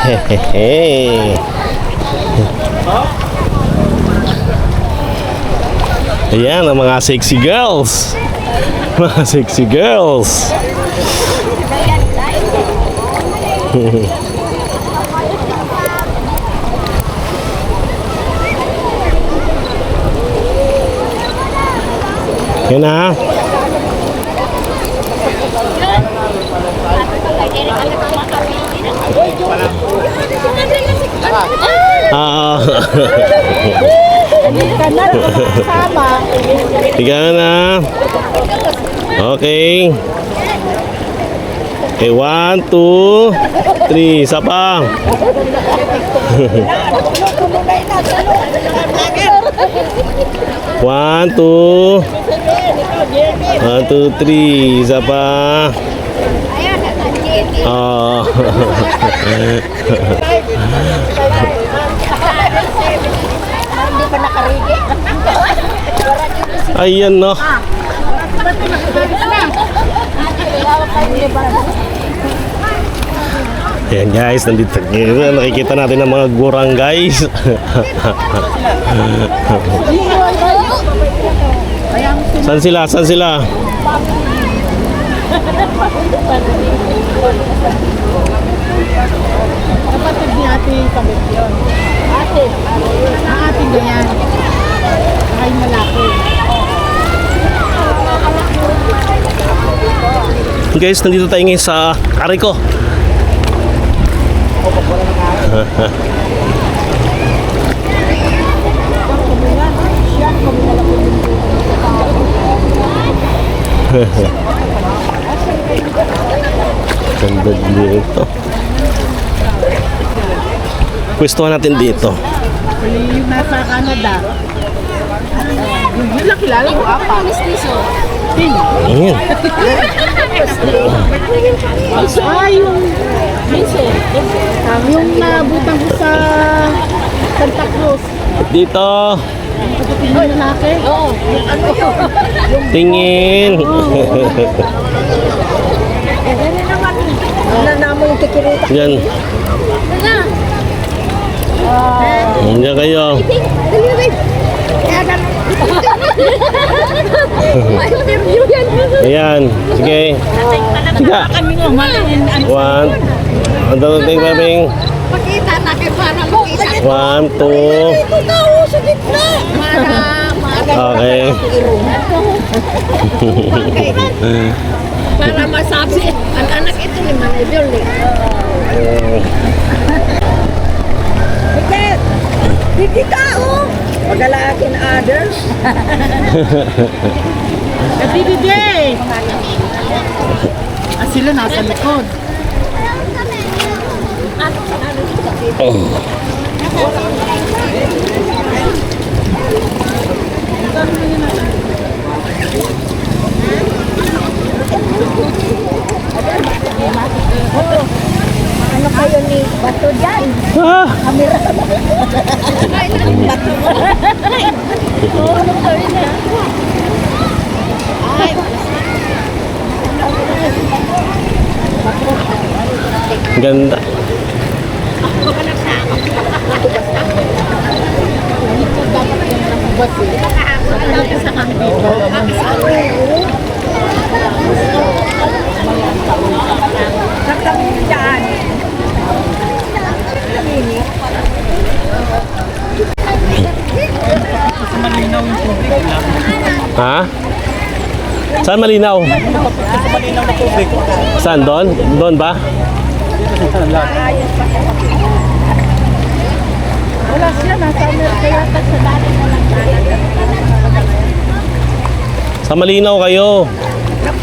Hehehe. Ayan ang mga sexy girls. Mga sexy girls. Yan na. Tiga na. Okay. Okay, 1, 2, 3. Isa pa. 1, 2. 1, 2, 3. Isa pa. Oh. Ayan no. Ayan guys, nandito nakikita natin ang mga gurang guys. San sila? San sila? Kapatid ni ate kabit yun. Ate. Ang ating ganyan. Ay malaki. Guys, nandito tayo ngayon sa Carico. Ganda dito. Pwestuhan natin dito. Yung nasa Canada. Yun lang kilala ko, apa. Ayan. Yung nabutang ko sa Santa Cruz. Dito. Yung lalaki? Oo. Tingin. Yan. Diyan kayo. Ayan. Sige. Tiga. 1. Ang dating babing. Pakita natin para makita. 1, 2. Okay. Para masabi, ang anak ito ni Manibel. Hindi tao. Pagalakin others. Happy day! Sila nasa likod. Ano kayo ni Bato dyan? Ah! Kamera. Bato. Ganda. Ha? Saan malinaw? Saan? Doon? Doon ba? Wala siya, nasa Amerika yata sa dati na lang. Sa malinaw kayo.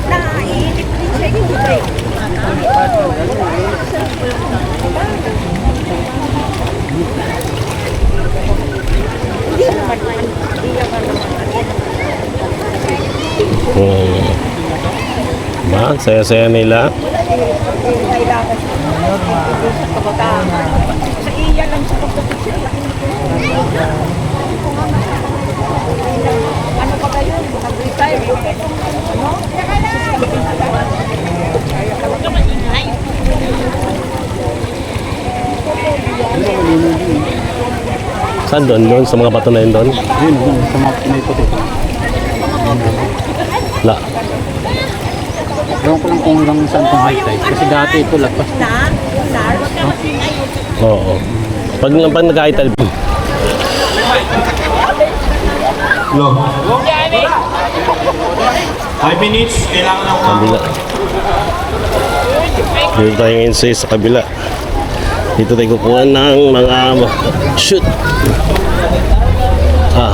Naiinip din siya yung break. Ba, saya-saya nila. Sa iya lang sa pagkakasya. Ano pa kayo? Mag-retire. Ano? Saan doon? Doon sa mga bato na yun doon? Yun, sa mga Pinoy puti. La. Ewan ko lang kung hanggang saan itong high tide. Kasi dati ito lagpas. Oo. Pag nag-high tide, Lo. 5 minutes, kailangan ako kabila. Dito tayo ngayon sa kabila. Dito tayo kukuha ng mga shoot. Ah.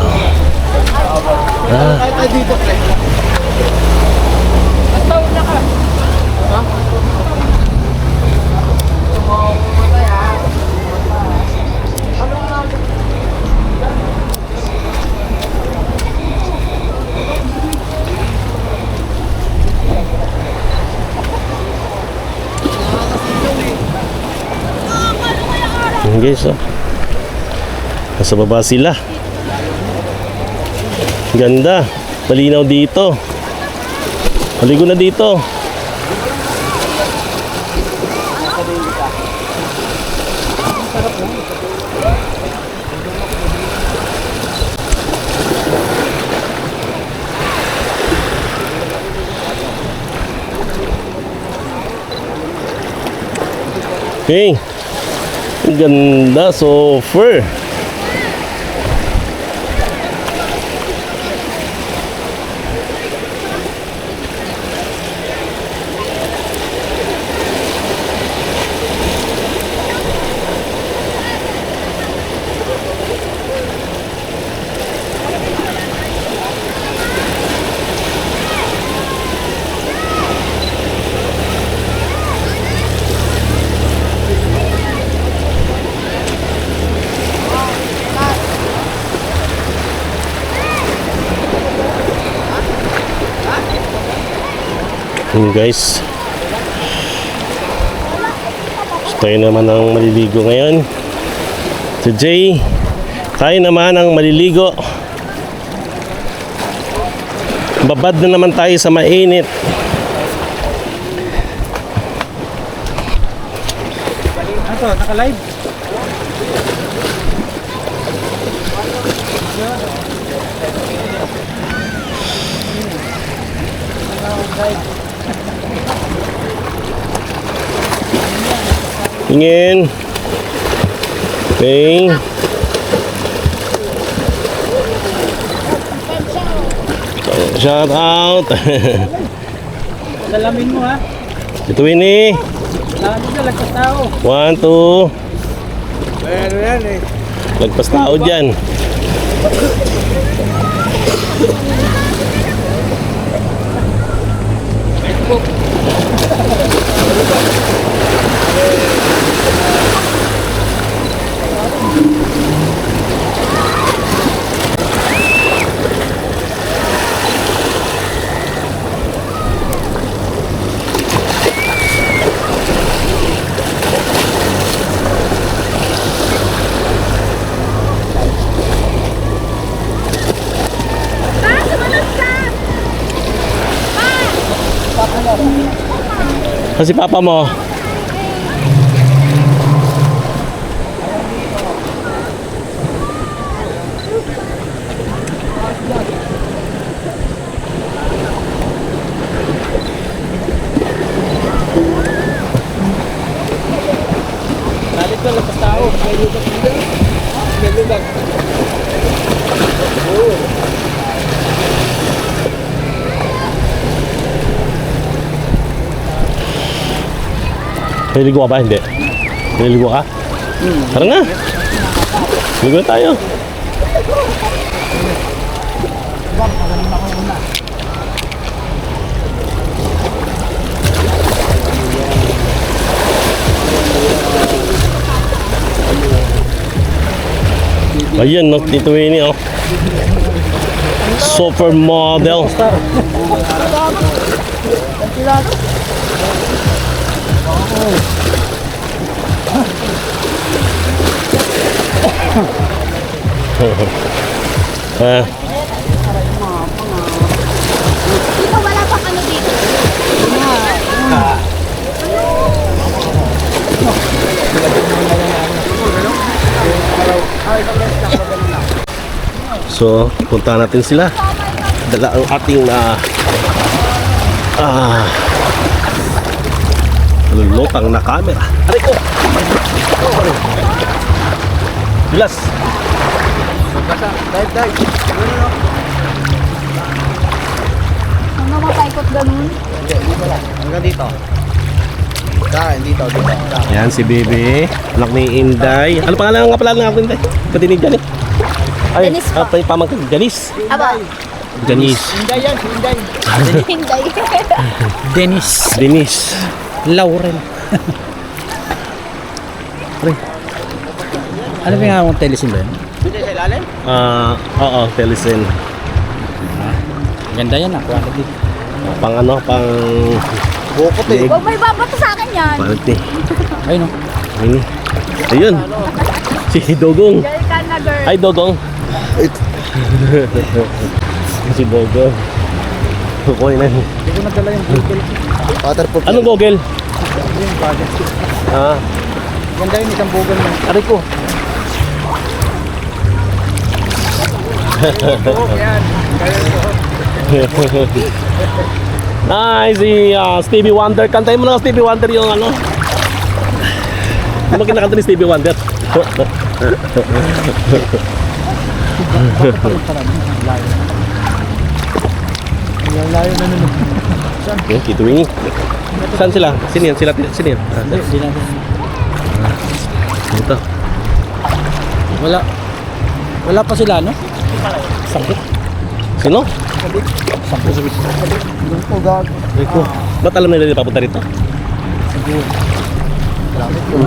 Yan guys, oh. Nasa baba sila. Ganda. Malinaw dito. Maligo na dito. Okay. Ang ganda, surfer. Yun guys, so, tayo naman ang maliligo ngayon. Today tayo naman ang maliligo. Babad na naman tayo sa mainit. Ano, naka-live? Tingin. Okay. Shout out. Salamin mo ha. Ito ini. Salamin mo, lagpas tao. 1, 2. Ano yan eh. Lagpas tao dyan. Kasi papa mo. Balik ko, lagpas tao. May lugat nila. May lugat. Naliligo ka ba? Hindi. Naliligo ka? Tara na. Naliligo na tayo. Ayan, no, dito ini oh. Super model. Ah, Dito wala pa ano dito. So, punta natin sila. Dala ang ating lulutang na camera. Aray ko! Bilas! Ano mapaikot ganun? Hanggang dito. Dito. Yan si Bebe. Anak ni Inday. Ano pangalan nga pala ng anak ni Inday? Katinig dyan eh. Ay, Janice po. pamangkin. Janice. Aba. Janice. Hinday yan, hinday. Hinday. Dennis. Denise. Laurel. Ano ba nga akong telesin ba yun? Oo, Telesen. Ganda yan, quality. Pang ano, pang... Bukot Huwag may babato sa akin yan. Quality. Ayun o. Ini. Ayun. Si Dogong. Girl ka na, girl. Ay, Dogong. Si Dogong. Kukunin na. Hindi ko nagdala yung Google. Waterproof. Anong Google? Yung project. Ganda yun, isang Google mo. Aray ko. Yan. Ay, si Stevie Wonder. Kantayin mo na Stevie Wonder yung ano. Ano ba kinakanta ni Stevie Wonder? Layo na naman. Yung Kito Wingy. Saan sila? Sino yan? Sino yan? Hindi natin. Ito. Wala pa sila, no? Sakit. Sino? Sakit. Yung po, gag. Rico. Ba't alam nila papunta rito? Salamat po.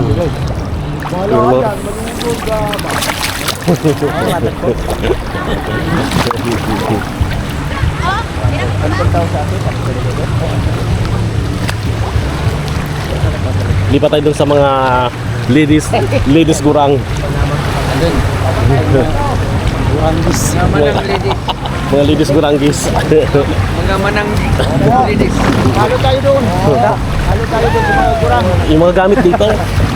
Wala Yung ka mga- dyan. Magiging gag. Lipat tayo dun sa mga ladies gurang. Mga ladies guranggis. Mga manang ladies. Halo tayo doon. Halo tayo doon sa mga kurang. Yung mga gamit dito.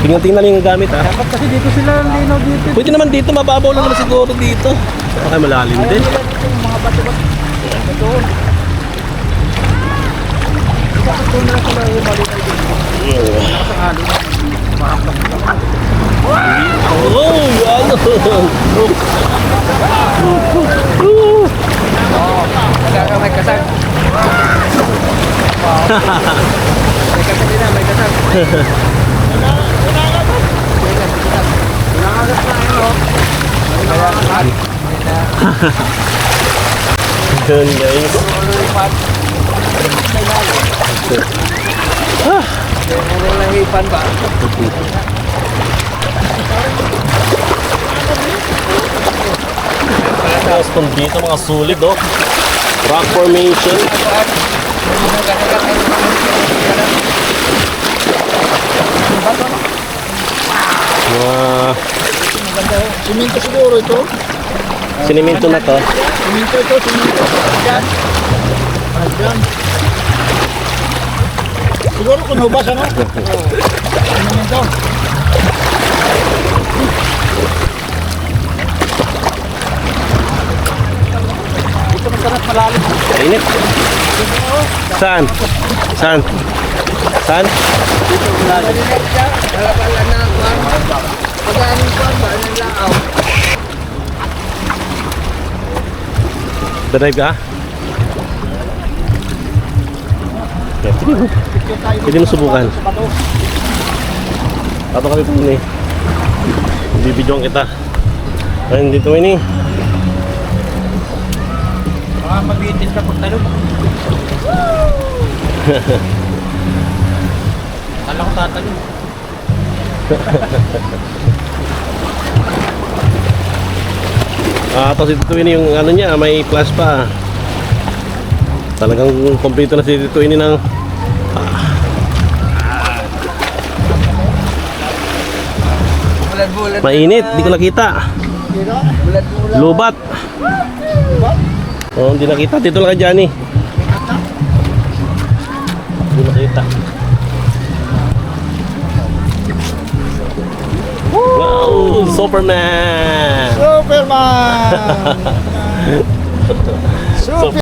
Tingnan lang yung gamit ha. Dapat kasi dito sila linaw dito. Pwede naman dito, mababaw lang naman siguro dito. Baka malalim din. Yung mga bato-bato. Doon. Dapat doon na sila yung malinaw dito. Sa halo. Oh, ano? May kasag. May kasag din na, may kasag. Yun guys. Hipan ba? Tapos kung dito mga sulit oh. Rock formation. Siminto siguro ito. Siniminto na to. Siminto ito, siminto. Diyan. Diyan. Siguro kung hubas ano? Siminto. Ito masarap malalim. Init. Saan? Saan? Saan? Dito malalim. Wala na kwan. Pag-aanin kwan ba? Anong laaw? Drive ka? Okay. Pwede mo subukan. Tato kami po ni. Bibidyoan kita. Ayun dito ini. Baka mabitin ka pag talong. Kala ko tatalong. Tapos ito ini yung ano niya, may flash pa. Talagang kompleto na si Tito ini ng Bulan-bulan. mainit, di ko nakita. Bulan-bulan. Lubat. Oh, hindi nakita. Dito lang kay Johnny. Hindi nakita. Wow, Superman! Superman! So,